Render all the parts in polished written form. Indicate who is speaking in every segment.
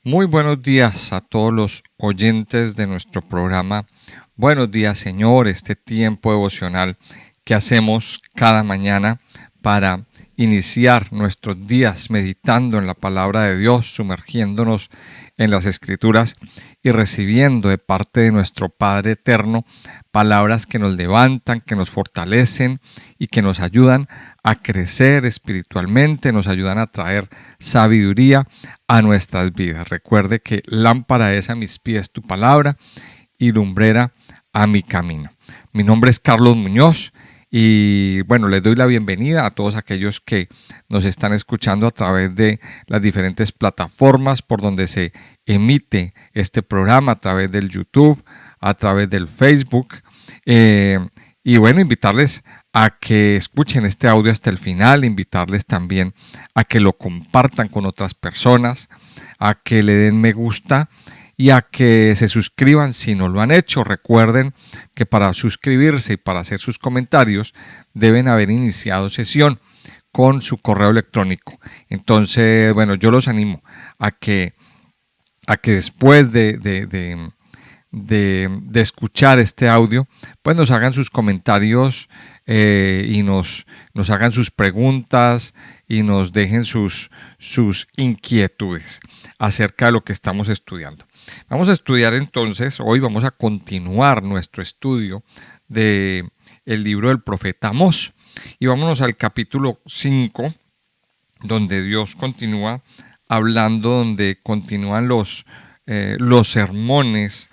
Speaker 1: Muy buenos días a todos los oyentes de nuestro programa. Buenos días, Señor, este tiempo devocional que hacemos cada mañana para iniciar nuestros días meditando en la palabra de Dios, sumergiéndonos en las Escrituras y recibiendo de parte de nuestro Padre Eterno palabras que nos levantan, que nos fortalecen y que nos ayudan a crecer espiritualmente, nos ayudan a traer sabiduría a nuestras vidas. Recuerde que lámpara es a mis pies tu palabra y lumbrera a mi camino. Mi nombre es Carlos Muñoz y bueno, les doy la bienvenida a todos aquellos que nos están escuchando a través de las diferentes plataformas por donde se emite este programa, a través del YouTube, a través del Facebook. Y bueno, invitarles a que escuchen este audio hasta el final, invitarles también a que lo compartan con otras personas, a que le den me gusta y a que se suscriban si no lo han hecho. Recuerden que para suscribirse y para hacer sus comentarios deben haber iniciado sesión con su correo electrónico. Entonces, bueno, yo los animo a que después de escuchar este audio, pues nos hagan sus comentarios y nos hagan sus preguntas y nos dejen sus inquietudes acerca de lo que estamos estudiando. Vamos a estudiar entonces, hoy vamos a continuar nuestro estudio del libro del profeta Amós y vámonos al capítulo 5, donde Dios continúa hablando, donde continúan los sermones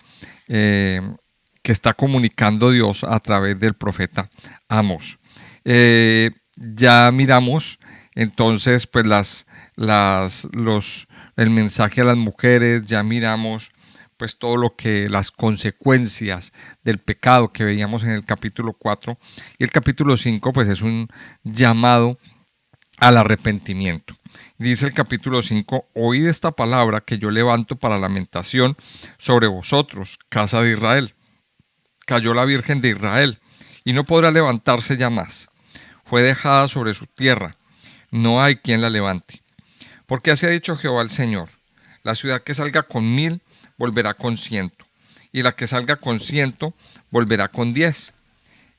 Speaker 1: que está comunicando Dios a través del profeta Amós. Ya miramos entonces pues el mensaje a las mujeres, ya miramos pues todo lo que las consecuencias del pecado que veíamos en el capítulo 4 y el capítulo 5 pues es un llamado al arrepentimiento. Dice el capítulo 5, oíd esta palabra que yo levanto para lamentación sobre vosotros, casa de Israel. Cayó la Virgen de Israel y no podrá levantarse ya más. Fue dejada sobre su tierra, no hay quien la levante. Porque así ha dicho Jehová el Señor, la ciudad que salga con 1000 volverá con 100, y la que salga con 100 volverá con 10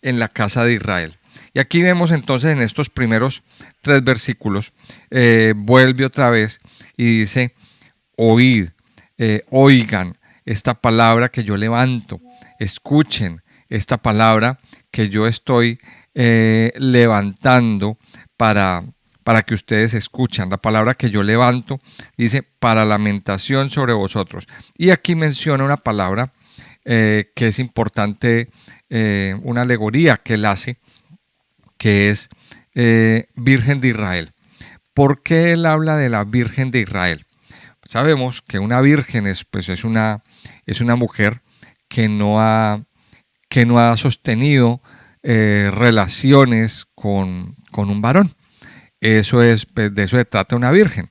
Speaker 1: en la casa de Israel. Y aquí vemos entonces en estos primeros 3 versículos, vuelve otra vez y dice, oíd, oigan esta palabra que yo levanto, escuchen esta palabra que yo estoy levantando para que ustedes escuchen. La palabra que yo levanto dice, para lamentación sobre vosotros. Y aquí menciona una palabra que es importante, una alegoría que él hace, que es Virgen de Israel. ¿Por qué él habla de la Virgen de Israel? Sabemos que una virgen es una mujer que no ha sostenido relaciones con un varón. Eso es, pues, de eso se trata una virgen.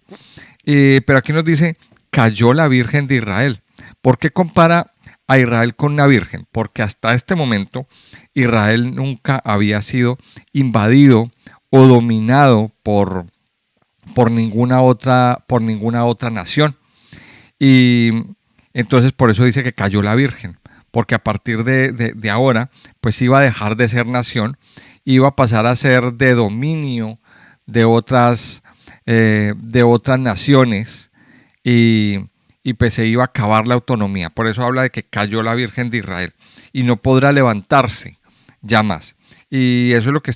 Speaker 1: Pero aquí nos dice, cayó la Virgen de Israel. ¿Por qué compara a Israel con una virgen? Porque hasta este momento Israel nunca había sido invadido o dominado por ninguna otra nación. Y entonces por eso dice que cayó la Virgen, porque a partir de ahora pues iba a dejar de ser nación, iba a pasar a ser de dominio de otras naciones y pues se iba a acabar la autonomía. Por eso habla de que cayó la Virgen de Israel y no podrá levantarse ya más. Y eso es lo que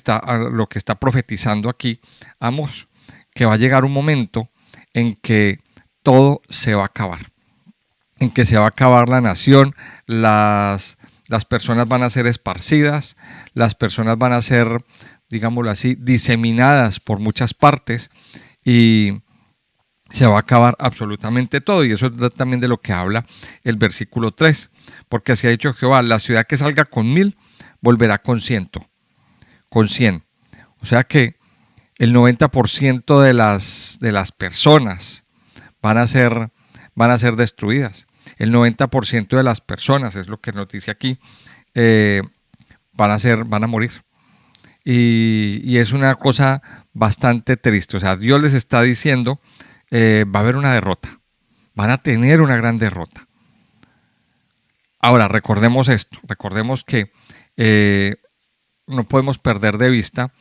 Speaker 1: está profetizando aquí Amós, que va a llegar un momento en que todo se va a acabar, en que se va a acabar la nación, las personas van a ser esparcidas, las personas van a ser, digámoslo así, diseminadas por muchas partes y se va a acabar absolutamente todo. Y eso es también de lo que habla el versículo 3, porque así ha dicho Jehová, la ciudad que salga con 1000 volverá con 100. O sea que el 90% de las personas van a ser destruidas. El 90% de las personas, es lo que nos dice aquí, van a morir. Y es una cosa bastante triste. O sea, Dios les está diciendo, va a haber una derrota. van a tener una gran derrota. Ahora, recordemos esto, recordemos que no podemos perder de vista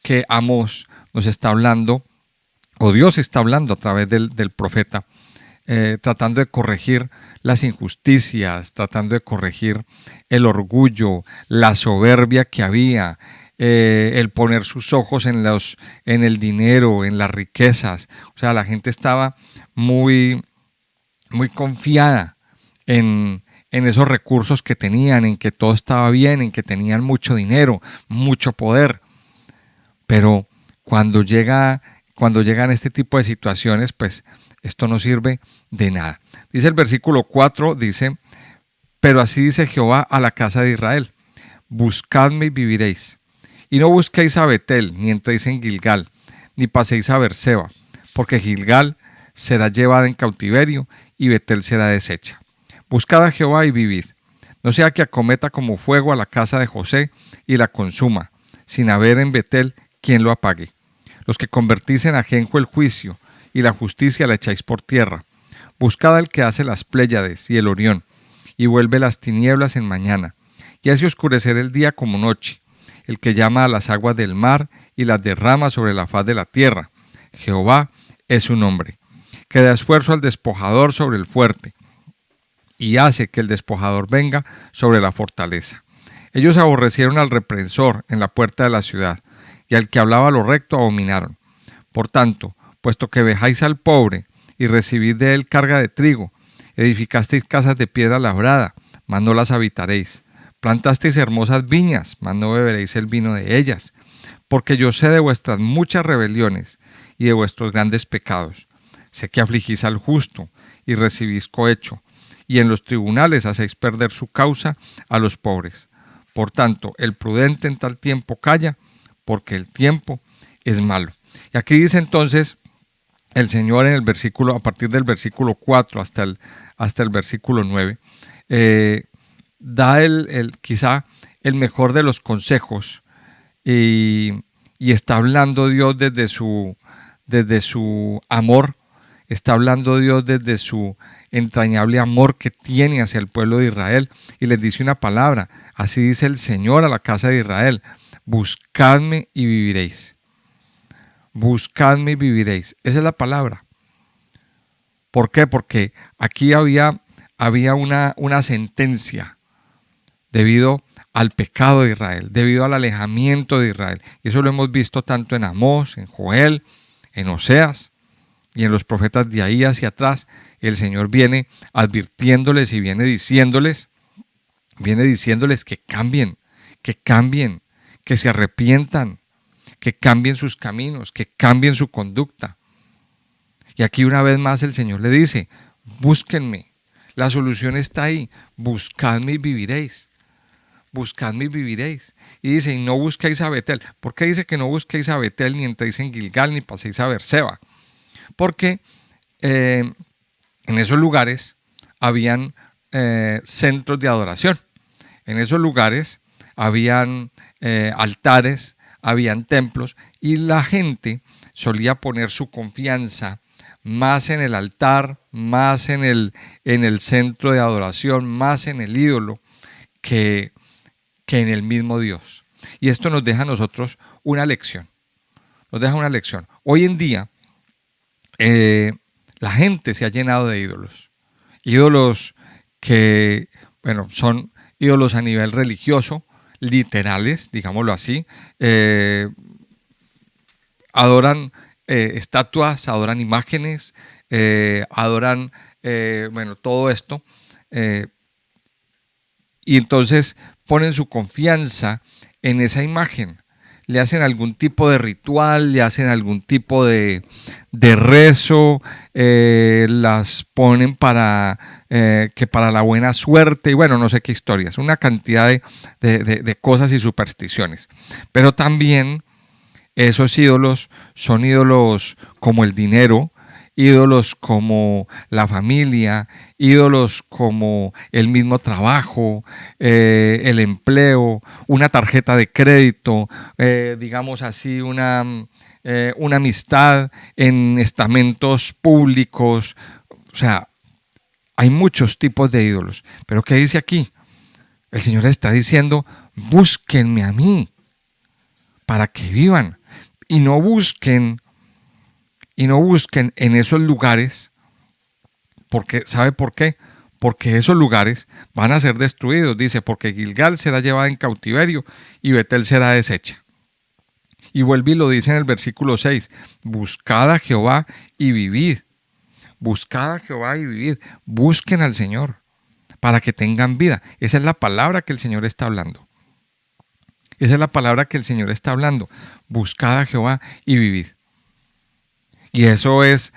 Speaker 1: que Amós nos está hablando, o Dios está hablando a través del profeta, tratando de corregir las injusticias, tratando de corregir el orgullo, la soberbia que había, el poner sus ojos en el dinero, en las riquezas. O sea, la gente estaba muy confiada en esos recursos que tenían, en que todo estaba bien, en que tenían mucho dinero, mucho poder. Pero cuando llegan este tipo de situaciones, pues esto no sirve de nada. Dice el versículo 4, dice, pero así dice Jehová a la casa de Israel, buscadme y viviréis. Y no busquéis a Betel, ni entréis en Gilgal, ni paséis a Berseba, porque Gilgal será llevada en cautiverio y Betel será deshecha. Buscad a Jehová y vivid. No sea que acometa como fuego a la casa de José y la consuma, sin haber en Betel quien lo apague. Los que convertís en ajenjo el juicio y la justicia la echáis por tierra. Buscad al que hace las Pléyades y el Orión, y vuelve las tinieblas en mañana, y hace oscurecer el día como noche, el que llama a las aguas del mar y las derrama sobre la faz de la tierra. Jehová es su nombre, que da esfuerzo al despojador sobre el fuerte, y hace que el despojador venga sobre la fortaleza. Ellos aborrecieron al reprensor en la puerta de la ciudad, y al que hablaba lo recto abominaron. Por tanto, puesto que vejáis al pobre y recibid de él carga de trigo, edificasteis casas de piedra labrada, mas no las habitaréis. Plantasteis hermosas viñas, mas no beberéis el vino de ellas. Porque yo sé de vuestras muchas rebeliones y de vuestros grandes pecados. Sé que afligís al justo y recibís cohecho, y en los tribunales hacéis perder su causa a los pobres. Por tanto, el prudente en tal tiempo calla, porque el tiempo es malo. Y aquí dice entonces el Señor en el versículo, a partir del versículo 4 hasta el versículo 9, da quizá el mejor de los consejos, y está hablando Dios desde su amor, está hablando Dios desde su entrañable amor que tiene hacia el pueblo de Israel, y les dice una palabra. Así dice el Señor a la casa de Israel: buscadme y viviréis. Buscadme y viviréis. Esa es la palabra. ¿Por qué? Porque aquí había una sentencia debido al pecado de Israel, debido al alejamiento de Israel. Y eso lo hemos visto tanto en Amós, en Joel, en Oseas y en los profetas de ahí hacia atrás. El Señor viene advirtiéndoles y viene diciéndoles que cambien, que se arrepientan, que cambien sus caminos, que cambien su conducta. Y aquí una vez más el Señor le dice: búsquenme, la solución está ahí, buscadme y viviréis. Buscadme y viviréis. Y dice: y no busquéis a Betel. ¿Por qué dice que no busquéis a Betel, ni entréis en Gilgal, ni paséis a Berseba? Porque en esos lugares habían centros de adoración. En esos lugares habían altares, habían templos, y la gente solía poner su confianza más en el altar, más en el centro de adoración, más en el ídolo que en el mismo Dios. Y esto nos deja a nosotros una lección. Nos deja una lección. Hoy en día la gente se ha llenado de ídolos. Ídolos que, bueno, son ídolos a nivel religioso, literales, digámoslo así. Adoran estatuas, adoran imágenes, adoran, todo esto. Y entonces ponen su confianza en esa imagen. Le hacen algún tipo de ritual, le hacen algún tipo de rezo, las ponen para la buena suerte, y bueno, no sé qué historias, una cantidad de cosas y supersticiones. Pero también esos ídolos son ídolos como el dinero, ídolos como la familia, ídolos como el mismo trabajo, el empleo, una tarjeta de crédito, digamos así, una amistad en estamentos públicos. O sea, Hay muchos tipos de ídolos. Pero ¿qué dice aquí? El Señor está diciendo, búsquenme a mí para que vivan. Y no busquen en esos lugares, porque ¿sabe por qué? Porque esos lugares van a ser destruidos. Dice, porque Gilgal será llevada en cautiverio y Betel será deshecha. Y vuelve y lo dice en el versículo 6, buscad a Jehová y vivid. Buscad a Jehová y vivid. Busquen al Señor para que tengan vida. Esa es la palabra que el Señor está hablando. Esa es la palabra que el Señor está hablando. Buscad a Jehová y vivid. Y eso es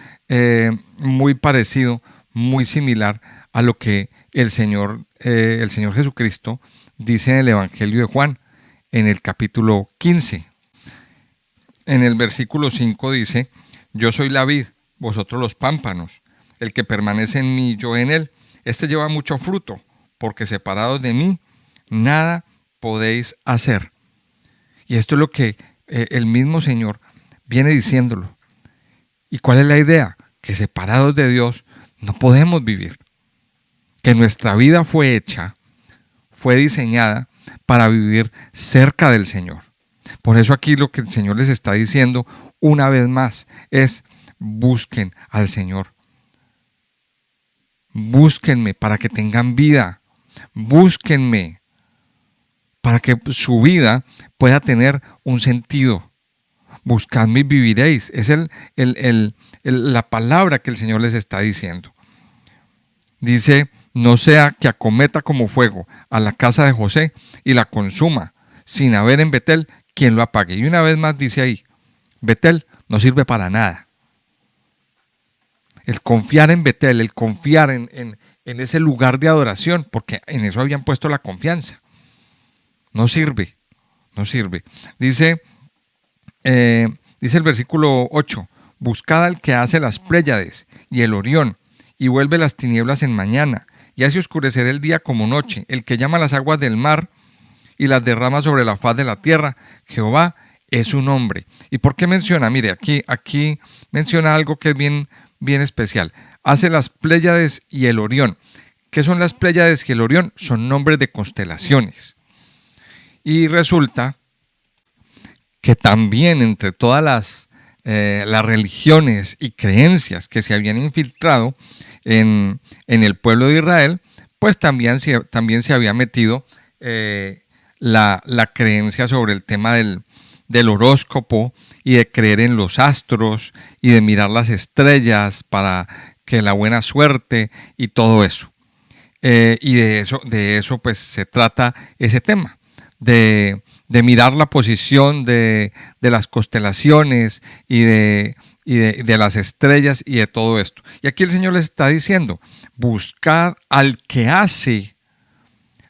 Speaker 1: muy parecido, muy similar a lo que el Señor Jesucristo dice en el Evangelio de Juan, en el capítulo 15. En el versículo 5 dice, yo soy la vid, vosotros los pámpanos. El que permanece en mí, yo en él, este lleva mucho fruto, porque separados de mí, nada podéis hacer. Y esto es lo que el mismo Señor viene diciéndolo. ¿Y cuál es la idea? Que separados de Dios no podemos vivir. Que nuestra vida fue hecha, fue diseñada para vivir cerca del Señor. Por eso aquí lo que el Señor les está diciendo una vez más es busquen al Señor. Búsquenme para que tengan vida. Búsquenme para que su vida pueda tener un sentido. Buscadme y viviréis. Es la palabra que el Señor les está diciendo. Dice, no sea que acometa como fuego a la casa de José y la consuma, sin haber en Betel quien lo apague. Y una vez más dice ahí, Betel no sirve para nada. El confiar en Betel, el confiar en ese lugar de adoración, porque en eso habían puesto la confianza. No sirve, no sirve. Dice el versículo 8, buscad al que hace las Pléyades y el Orión, y vuelve las tinieblas en mañana, y hace oscurecer el día como noche, el que llama las aguas del mar y las derrama sobre la faz de la tierra. Jehová es su nombre. ¿Y por qué menciona? Mire, aquí menciona algo que es bien especial. Hace las Pléyades y el Orión. ¿Qué son las Pléyades y el Orión? Son nombres de constelaciones. Y resulta que también entre todas las religiones y creencias que se habían infiltrado en el pueblo de Israel, pues también se había metido la creencia sobre el tema del horóscopo y de creer en los astros y de mirar las estrellas para que la buena suerte y todo eso. Y de eso pues se trata ese tema, de mirar la posición de las constelaciones y de las estrellas y de todo esto. Y aquí el Señor les está diciendo, buscad al que hace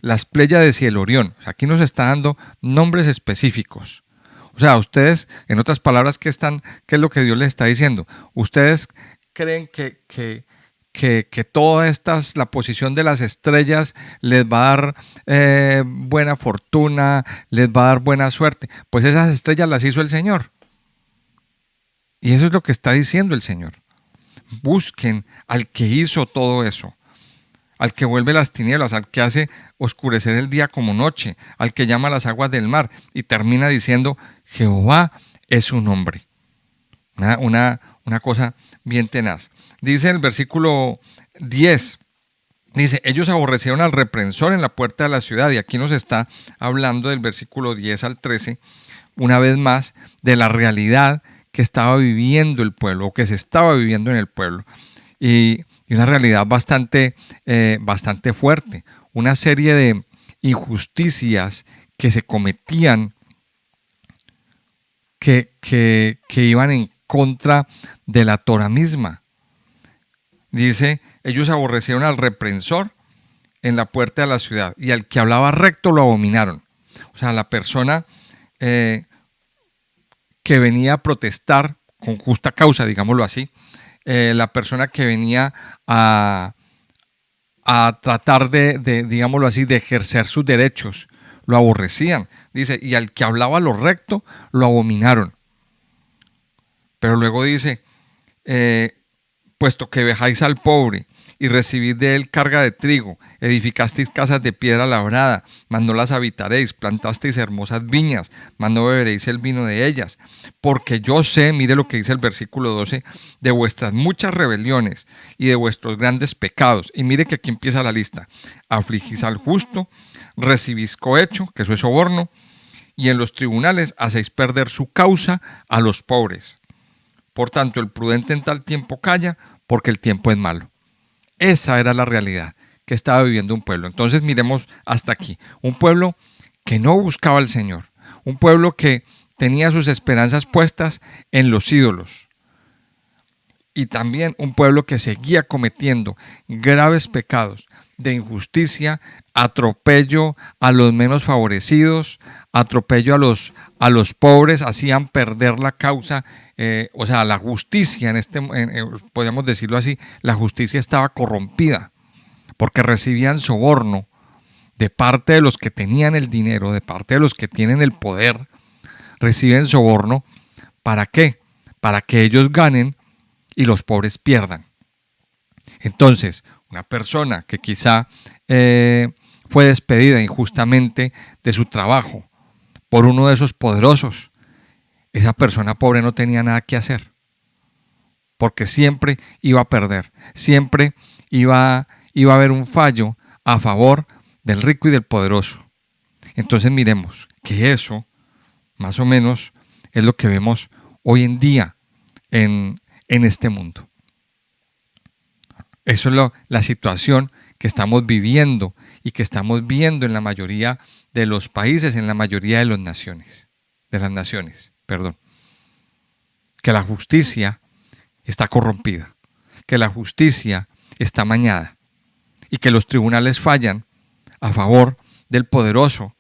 Speaker 1: las Pléyades y el Orión. O sea, aquí nos está dando nombres específicos. O sea, ustedes, en otras palabras, ¿qué es lo que Dios les está diciendo? Ustedes creen que toda la posición de las estrellas les va a dar buena fortuna, les va a dar buena suerte. Pues esas estrellas las hizo el Señor. Y eso es lo que está diciendo el Señor. Busquen al que hizo todo eso, al que vuelve las tinieblas, al que hace oscurecer el día como noche, al que llama las aguas del mar. Y termina diciendo, Jehová es su nombre. Una cosa bien tenaz. Dice el versículo 10, dice, ellos aborrecieron al reprensor en la puerta de la ciudad. Y aquí nos está hablando del versículo 10 al 13, una vez más, de la realidad que estaba viviendo el pueblo, o que se estaba viviendo en el pueblo. Y una realidad bastante fuerte. Una serie de injusticias que se cometían que iban en contra de la Torah misma. Dice, ellos aborrecieron al reprensor en la puerta de la ciudad y al que hablaba recto lo abominaron. O sea, la persona que venía a protestar con justa causa, digámoslo así, la persona que venía a tratar digámoslo así, de ejercer sus derechos, lo aborrecían. Dice, y al que hablaba lo recto, lo abominaron. Pero luego dice, puesto que vejáis al pobre y recibid de él carga de trigo, edificasteis casas de piedra labrada, mas no las habitaréis, plantasteis hermosas viñas, mas no beberéis el vino de ellas. Porque yo sé, mire lo que dice el versículo 12, de vuestras muchas rebeliones y de vuestros grandes pecados. Y mire que aquí empieza la lista. Afligís al justo, recibís cohecho, que eso es soborno, y en los tribunales hacéis perder su causa a los pobres. Por tanto, el prudente en tal tiempo calla, porque el tiempo es malo. Esa era la realidad que estaba viviendo un pueblo. Entonces miremos hasta aquí. Un pueblo que no buscaba al Señor. Un pueblo que tenía sus esperanzas puestas en los ídolos. Y también un pueblo que seguía cometiendo graves pecados de injusticia, atropello a los menos favorecidos, atropello a los pobres, hacían perder la causa, o sea, la justicia, podríamos decirlo así, la justicia estaba corrompida, porque recibían soborno de parte de los que tenían el dinero, de parte de los que tienen el poder, reciben soborno, ¿para qué? Para que ellos ganen y los pobres pierdan. Entonces, una persona que quizá fue despedida injustamente de su trabajo por uno de esos poderosos, esa persona pobre no tenía nada que hacer, porque siempre iba a perder, siempre iba a haber un fallo a favor del rico y del poderoso. Entonces miremos que eso, más o menos, es lo que vemos hoy en día en este mundo. Eso es la situación que estamos viviendo y que estamos viendo en la mayoría de los países, en la mayoría de las naciones, que la justicia está corrompida, que la justicia está mañada y que los tribunales fallan a favor del poderoso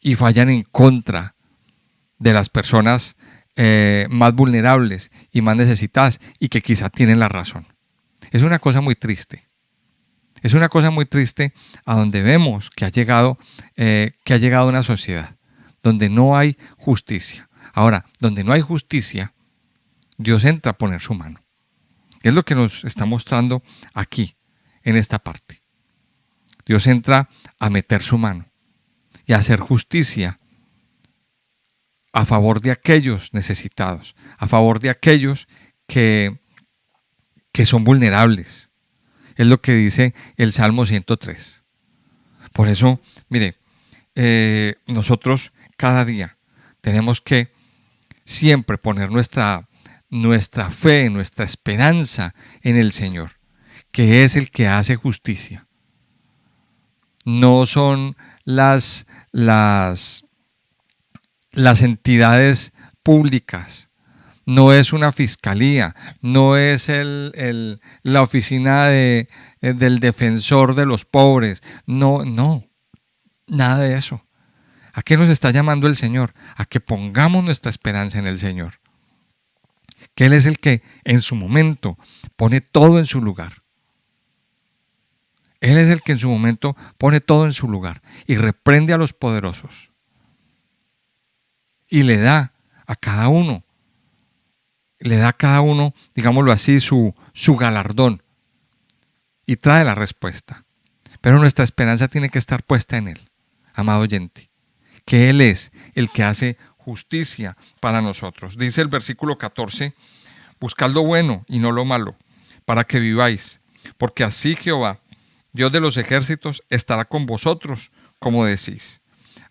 Speaker 1: y fallan en contra de las personas más vulnerables y más necesitadas y que quizá tienen la razón. Es una cosa muy triste. Es una cosa muy triste a donde vemos que ha llegado una sociedad donde no hay justicia. Ahora, donde no hay justicia, Dios entra a poner su mano. Es lo que nos está mostrando aquí, en esta parte. Dios entra a meter su mano y a hacer justicia a favor de aquellos necesitados, a favor de aquellos que son vulnerables. Es lo que dice el Salmo 103. Por eso, mire, nosotros cada día tenemos que siempre poner nuestra fe, nuestra esperanza en el Señor, que es el que hace justicia. No son las entidades públicas, no es una fiscalía, no es la oficina del defensor de los pobres, no, nada de eso. ¿A qué nos está llamando el Señor? A que pongamos nuestra esperanza en el Señor, que Él es el que en su momento pone todo en su lugar. Él es el que en su momento pone todo en su lugar y reprende a los poderosos y le da a cada uno, digámoslo así, su galardón y trae la respuesta. Pero nuestra esperanza tiene que estar puesta en Él, amado oyente, que Él es el que hace justicia para nosotros. Dice el versículo 14, buscad lo bueno y no lo malo, para que viváis, porque así Jehová, Dios de los ejércitos, estará con vosotros, como decís.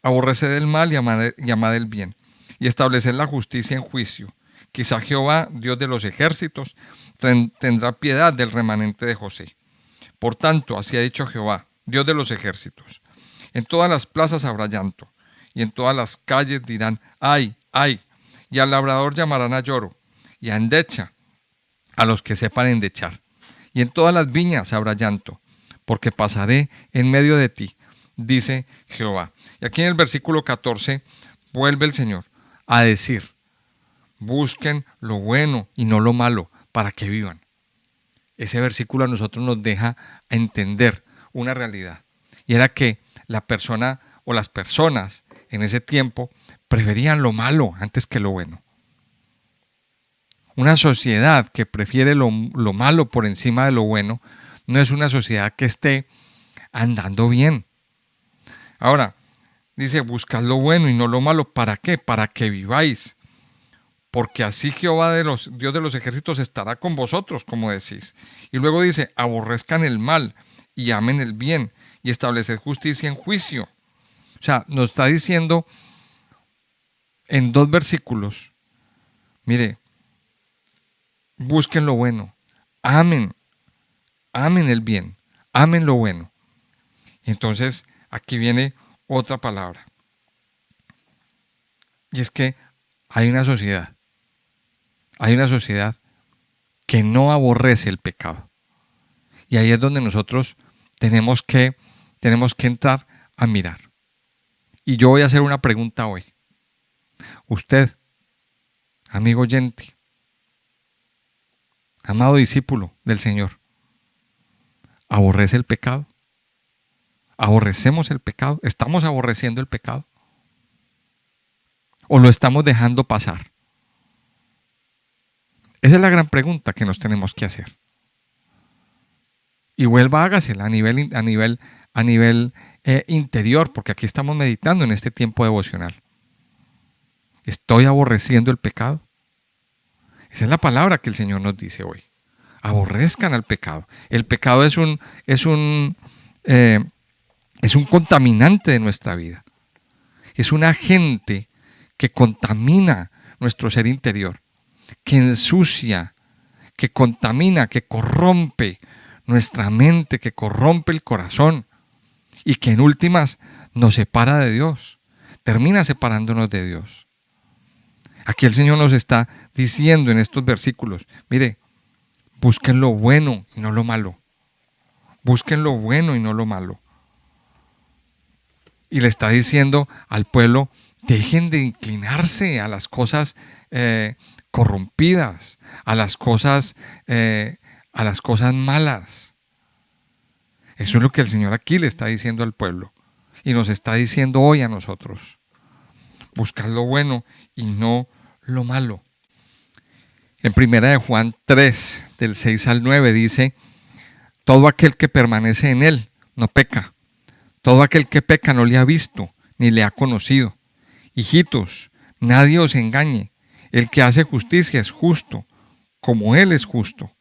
Speaker 1: Aborreced el mal y amad el bien, y estableced la justicia en juicio. Quizá Jehová, Dios de los ejércitos, tendrá piedad del remanente de José. Por tanto, así ha dicho Jehová, Dios de los ejércitos. En todas las plazas habrá llanto, y en todas las calles dirán, ay, ay, y al labrador llamarán a lloro, y a endecha a los que sepan endechar. Y en todas las viñas habrá llanto, porque pasaré en medio de ti, dice Jehová. Y aquí en el versículo 14 vuelve el Señor a decir, busquen lo bueno y no lo malo para que vivan. Ese versículo a nosotros nos deja entender una realidad, y era que la persona o las personas en ese tiempo preferían lo malo antes que lo bueno. Una sociedad que prefiere lo malo por encima de lo bueno no es una sociedad que esté andando bien. Ahora, dice, buscad lo bueno y no lo malo. ¿Para qué? Para que viváis. Porque así Jehová Dios de los ejércitos estará con vosotros, como decís. Y luego dice, aborrezcan el mal y amen el bien y estableced justicia en juicio. O sea, nos está diciendo en 2 versículos, mire, busquen lo bueno, amen el bien, amen lo bueno. Y entonces aquí viene otra palabra. Y es que hay una sociedad que no aborrece el pecado. Y ahí es donde nosotros tenemos que entrar a mirar. Y yo voy a hacer una pregunta hoy. Usted, amigo oyente, amado discípulo del Señor, ¿aborrece el pecado? ¿Aborrecemos el pecado? ¿Estamos aborreciendo el pecado? ¿O lo estamos dejando pasar? Esa es la gran pregunta que nos tenemos que hacer. Y vuelva, hágasela a nivel interior, porque aquí estamos meditando en este tiempo devocional. ¿Estoy aborreciendo el pecado? Esa es la palabra que el Señor nos dice hoy. Aborrezcan al pecado. El pecado es un contaminante de nuestra vida. Es un agente que contamina nuestro ser interior, que ensucia, que contamina, que corrompe nuestra mente, que corrompe el corazón y que en últimas nos separa de Dios, termina separándonos de Dios. Aquí el Señor nos está diciendo en estos versículos, mire, busquen lo bueno y no lo malo. Busquen lo bueno y no lo malo. Y le está diciendo al pueblo, dejen de inclinarse a las cosas corrompidas, a las cosas malas. Eso es lo que el Señor aquí le está diciendo al pueblo y nos está diciendo hoy a nosotros. Buscar lo bueno y no lo malo. En 1 de Juan 3, del 6 al 9 dice, todo aquel que permanece en él no peca. Todo aquel que peca no le ha visto ni le ha conocido. Hijitos, nadie os engañe. El que hace justicia es justo, como él es justo.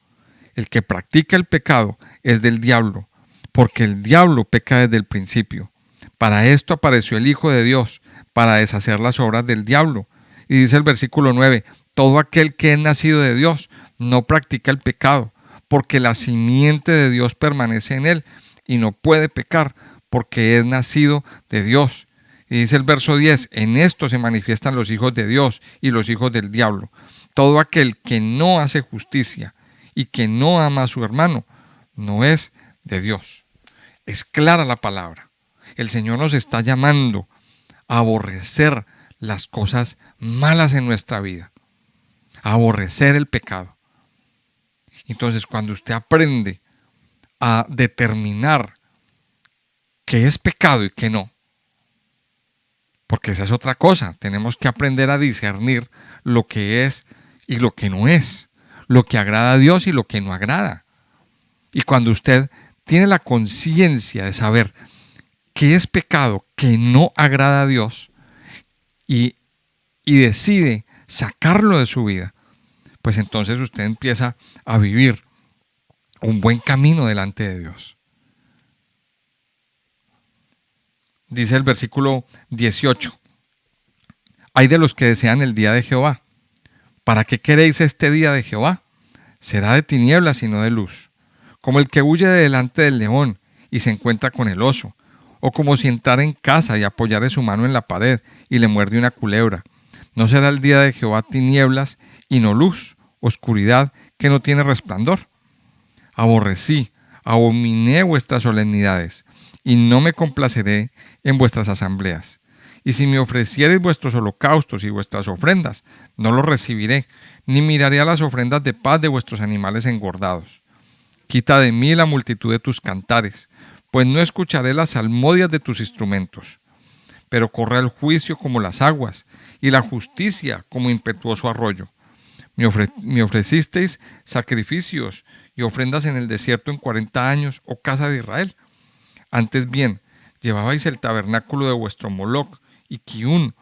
Speaker 1: El que practica el pecado es del diablo, porque el diablo peca desde el principio. Para esto apareció el Hijo de Dios, para deshacer las obras del diablo. Y dice el versículo 9, todo aquel que es nacido de Dios no practica el pecado, porque la simiente de Dios permanece en él y no puede pecar, porque es nacido de Dios. Y dice el verso 10, en esto se manifiestan los hijos de Dios y los hijos del diablo. Todo aquel que no hace justicia y que no ama a su hermano, no es de Dios. Es clara la palabra. El Señor nos está llamando a aborrecer las cosas malas en nuestra vida, a aborrecer el pecado. Entonces, cuando usted aprende a determinar qué es pecado y qué no, porque esa es otra cosa, tenemos que aprender a discernir lo que es y lo que no es, lo que agrada a Dios y lo que no agrada. Y cuando usted tiene la conciencia de saber qué es pecado, que no agrada a Dios, y decide sacarlo de su vida, pues entonces usted empieza a vivir un buen camino delante de Dios. Dice el versículo 18, hay de los que desean el día de Jehová. ¿Para qué queréis este día de Jehová? Será de tinieblas y no de luz. Como el que huye de delante del león y se encuentra con el oso, o como si entrara en casa y apoyare su mano en la pared y le muerde una culebra. ¿No será el día de Jehová tinieblas y no luz, oscuridad que no tiene resplandor? Aborrecí, abominé vuestras solemnidades, y no me complaceré en vuestras asambleas. Y si me ofreciereis vuestros holocaustos y vuestras ofrendas, no los recibiré, ni miraré a las ofrendas de paz de vuestros animales engordados. Quita de mí la multitud de tus cantares, pues no escucharé las salmodias de tus instrumentos. Pero corre el juicio como las aguas, y la justicia como impetuoso arroyo. Me ofrecisteis sacrificios y ofrendas en el desierto en 40 años, oh casa de Israel. Antes bien, llevabais el tabernáculo de vuestro Moloc y Kiún,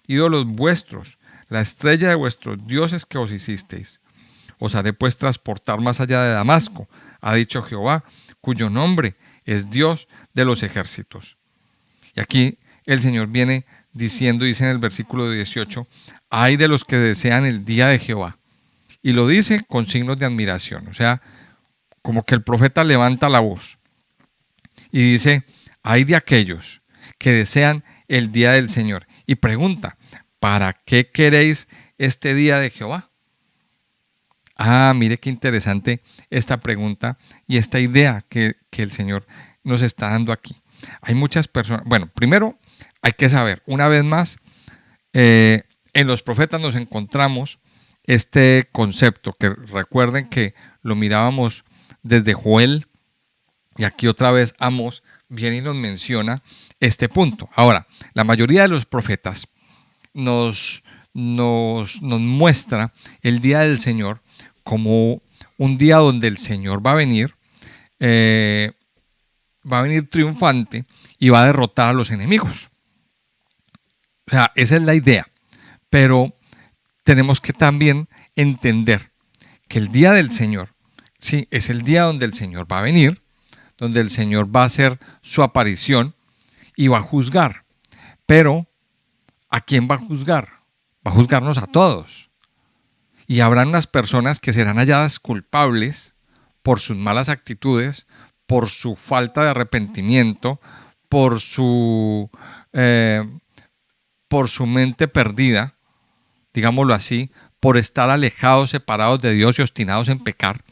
Speaker 1: ídolos vuestros, la estrella de vuestros dioses que os hicisteis. Os haré pues transportar más allá de Damasco, ha dicho Jehová, cuyo nombre es Dios de los ejércitos. Y aquí el Señor viene diciendo, dice en el versículo 18, ay de los que desean el día de Jehová. Y lo dice con signos de admiración, o sea, como que el profeta levanta la voz y dice, ay de aquellos que desean el día del Señor. Y pregunta, ¿para qué queréis este día de Jehová? Ah, mire qué interesante esta pregunta y esta idea que el Señor nos está dando aquí. Hay muchas personas, bueno, primero hay que saber, una vez más, en los profetas nos encontramos este concepto, que recuerden que lo mirábamos desde Joel, y aquí otra vez Amós viene y nos menciona este punto. Ahora, la mayoría de los profetas nos muestra el día del Señor como un día donde el Señor va a venir triunfante y va a derrotar a los enemigos. O sea, esa es la idea. Pero tenemos que también entender que el día del Señor, sí, es el día donde el Señor va a venir, donde el Señor va a hacer su aparición y va a juzgar. Pero, ¿a quién va a juzgar? Va a juzgarnos a todos. Y habrán unas personas que serán halladas culpables por sus malas actitudes, por su falta de arrepentimiento, por su mente perdida, digámoslo así, por estar alejados, separados de Dios y obstinados en pecar.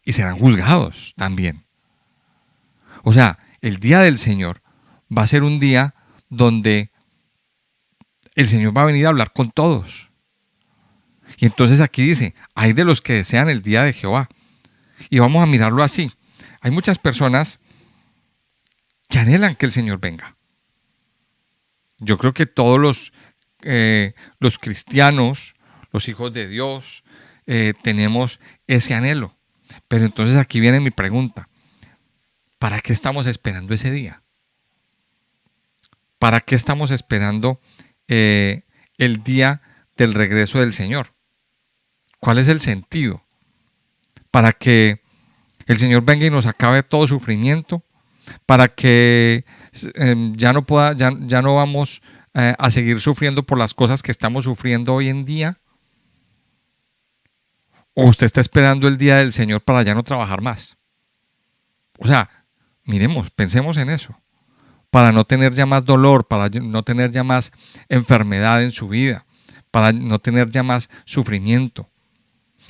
Speaker 1: Y serán juzgados también. O sea, el día del Señor va a ser un día donde el Señor va a venir a hablar con todos. Y entonces aquí dice, hay de los que desean el día de Jehová. Y vamos a mirarlo así. Hay muchas personas que anhelan que el Señor venga. Yo creo que todos los cristianos, los hijos de Dios, tenemos ese anhelo. Pero entonces aquí viene mi pregunta. ¿Para qué estamos esperando ese día? ¿Para qué estamos esperando el día del regreso del Señor? ¿Cuál es el sentido? ¿Para que el Señor venga y nos acabe todo sufrimiento? ¿Para que ya no vamos a seguir sufriendo por las cosas que estamos sufriendo hoy en día? ¿O usted está esperando el día del Señor para ya no trabajar más? O sea, pensemos en eso. Para no tener ya más dolor, para no tener ya más enfermedad en su vida, para no tener ya más sufrimiento.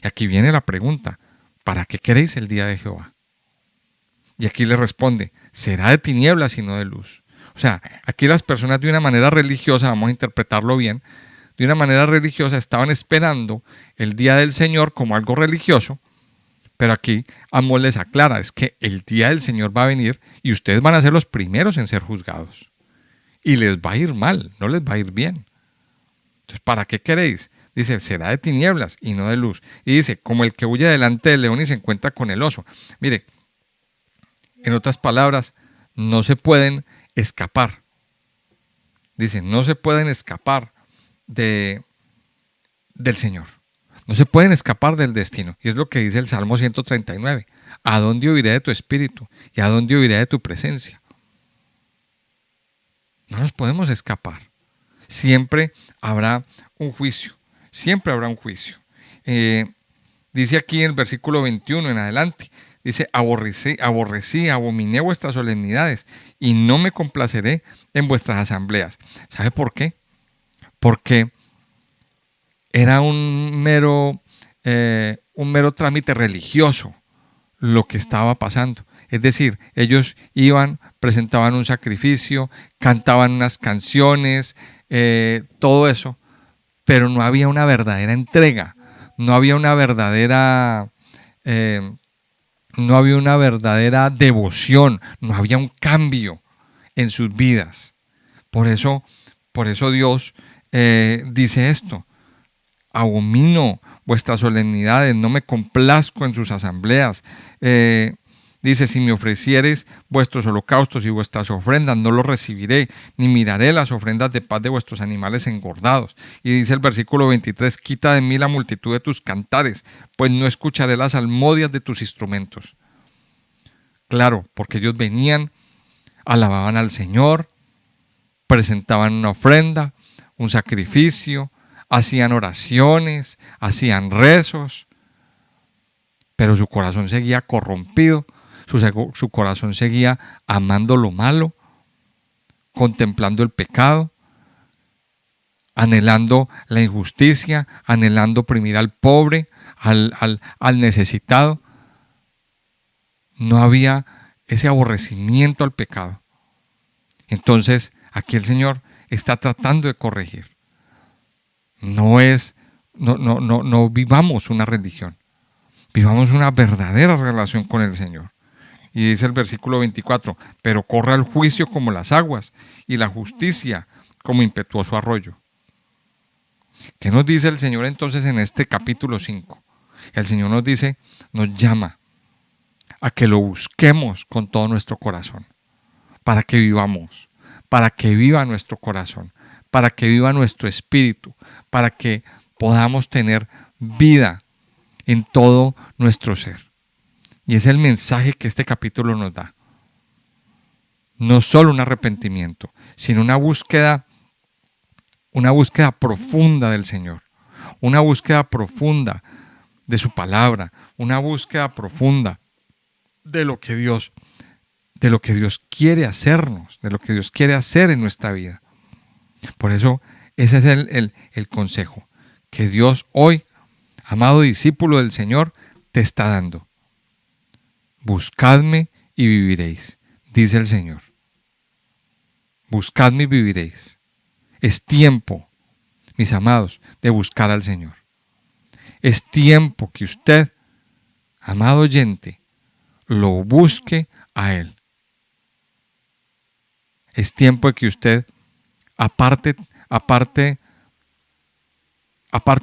Speaker 1: Y aquí viene la pregunta, ¿para qué queréis el día de Jehová? Y aquí le responde, será de tinieblas y no de luz. O sea, aquí las personas de una manera religiosa, vamos a interpretarlo bien, de una manera religiosa estaban esperando el día del Señor como algo religioso, pero aquí Amós les aclara, es que el día del Señor va a venir y ustedes van a ser los primeros en ser juzgados. Y les va a ir mal, no les va a ir bien. Entonces, ¿para qué queréis? Dice, será de tinieblas y no de luz. Y dice, como el que huye delante del león y se encuentra con el oso. Mire, en otras palabras, no se pueden escapar. Dice, no se pueden escapar del Señor. No se pueden escapar del destino. Y es lo que dice el Salmo 139. ¿A dónde huiré de tu espíritu? ¿Y a dónde huiré de tu presencia? No nos podemos escapar. Siempre habrá un juicio. Siempre habrá un juicio. Dice aquí en el versículo 21 en adelante. Dice, abominé vuestras solemnidades y no me complaceré en vuestras asambleas. ¿Sabe por qué? Porque era un mero trámite religioso lo que estaba pasando. Es decir, ellos iban, presentaban un sacrificio, cantaban unas canciones, todo eso, pero no había una verdadera entrega, no había una verdadera devoción, no había un cambio en sus vidas. Por eso Dios dice esto. abomino vuestras solemnidades, no me complazco en sus asambleas. Dice, si me ofreciereis vuestros holocaustos y vuestras ofrendas, no los recibiré, ni miraré las ofrendas de paz de vuestros animales engordados. Y dice el versículo 23, quita de mí la multitud de tus cantares, pues no escucharé las salmodias de tus instrumentos. Claro, porque ellos venían, alababan al Señor, presentaban una ofrenda, un sacrificio, hacían oraciones, hacían rezos, pero su corazón seguía corrompido, su corazón seguía amando lo malo, contemplando el pecado, anhelando la injusticia, anhelando oprimir al pobre, al necesitado. No había ese aborrecimiento al pecado. Entonces, aquí el Señor está tratando de corregir. No vivamos una religión, vivamos una verdadera relación con el Señor. Y dice el versículo 24, pero corra el juicio como las aguas y la justicia como impetuoso arroyo. ¿Qué nos dice el Señor entonces en este capítulo 5? El Señor nos dice, nos llama a que lo busquemos con todo nuestro corazón, para que vivamos, para que viva nuestro corazón, para que viva nuestro espíritu, para que podamos tener vida en todo nuestro ser. Y es el mensaje que este capítulo nos da. No solo un arrepentimiento, sino una búsqueda profunda del Señor, una búsqueda profunda de su palabra, una búsqueda profunda de lo que Dios quiere hacernos, de lo que Dios quiere hacer en nuestra vida. Por eso, ese es el consejo que Dios hoy, amado discípulo del Señor, te está dando. Buscadme y viviréis, dice el Señor. Buscadme y viviréis. Es tiempo, mis amados, de buscar al Señor. Es tiempo que usted, amado oyente, lo busque a Él. Es tiempo de que usted aparte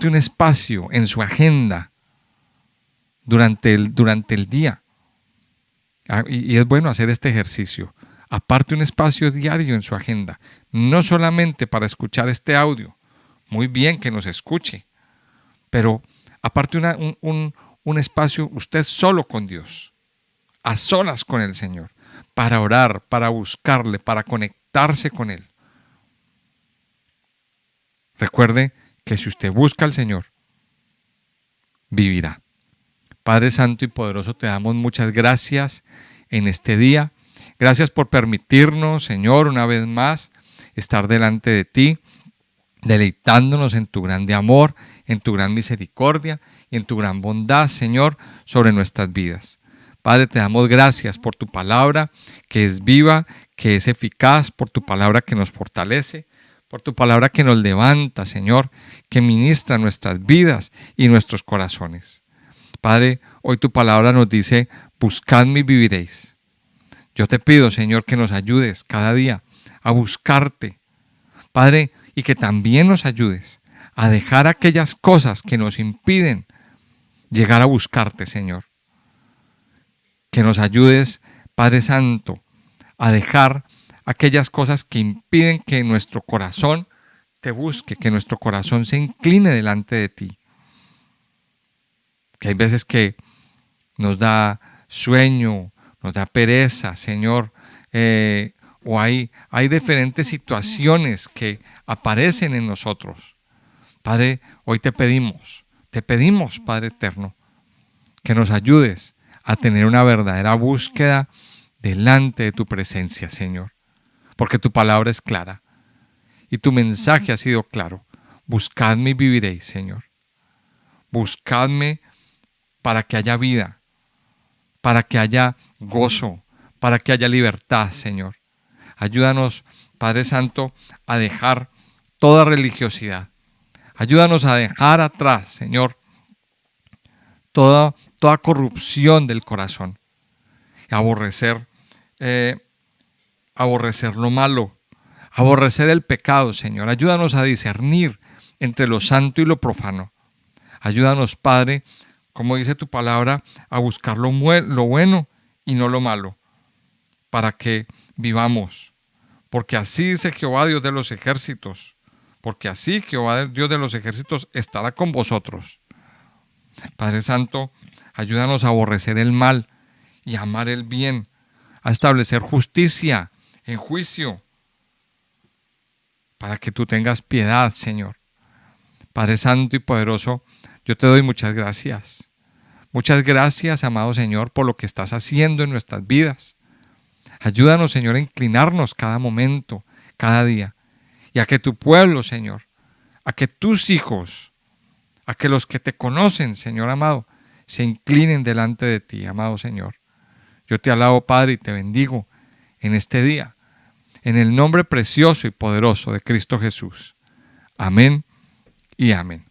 Speaker 1: un espacio en su agenda durante el día. Y es bueno hacer este ejercicio. Aparte un espacio diario en su agenda, no solamente para escuchar este audio. Muy bien que nos escuche, pero aparte un espacio usted solo con Dios, a solas con el Señor, para orar, para buscarle, para conectarse con Él. Recuerde que si usted busca al Señor, vivirá. Padre Santo y Poderoso, te damos muchas gracias en este día. Gracias por permitirnos, Señor, una vez más, estar delante de ti, deleitándonos en tu grande amor, en tu gran misericordia y en tu gran bondad, Señor, sobre nuestras vidas. Padre, te damos gracias por tu palabra, que es viva, que es eficaz, por tu palabra que nos fortalece, por tu palabra que nos levanta, Señor, que ministra nuestras vidas y nuestros corazones. Padre, hoy tu palabra nos dice, buscadme y viviréis. Yo te pido, Señor, que nos ayudes cada día a buscarte, Padre, y que también nos ayudes a dejar aquellas cosas que nos impiden llegar a buscarte, Señor. Que nos ayudes, Padre Santo, a dejar aquellas cosas que impiden que nuestro corazón te busque, que nuestro corazón se incline delante de ti. Que hay veces que nos da sueño, nos da pereza, Señor, o hay diferentes situaciones que aparecen en nosotros. Padre, hoy te pedimos, Padre eterno, que nos ayudes a tener una verdadera búsqueda delante de tu presencia, Señor, porque tu palabra es clara y tu mensaje ha sido claro. Buscadme y viviréis, Señor. Buscadme para que haya vida, para que haya gozo, para que haya libertad, Señor. Ayúdanos, Padre Santo, a dejar toda religiosidad. Ayúdanos a dejar atrás, Señor, toda corrupción del corazón. Aborrecer lo malo, aborrecer el pecado, Señor. Ayúdanos a discernir entre lo santo y lo profano. Ayúdanos, Padre, como dice tu palabra, a buscar lo bueno y no lo malo, para que vivamos. Porque así dice Jehová, Dios de los ejércitos. Porque así Jehová, Dios de los ejércitos, estará con vosotros. Padre Santo, ayúdanos a aborrecer el mal y a amar el bien, a establecer justicia en juicio, para que tú tengas piedad, Señor. Padre Santo y poderoso, yo te doy muchas gracias. Muchas gracias, amado Señor, por lo que estás haciendo en nuestras vidas. Ayúdanos, Señor, a inclinarnos cada momento, cada día, y a que tu pueblo, Señor, a que tus hijos, a que los que te conocen, Señor amado, se inclinen delante de ti, amado Señor. Yo te alabo, Padre, y te bendigo en este día, en el nombre precioso y poderoso de Cristo Jesús. Amén y amén.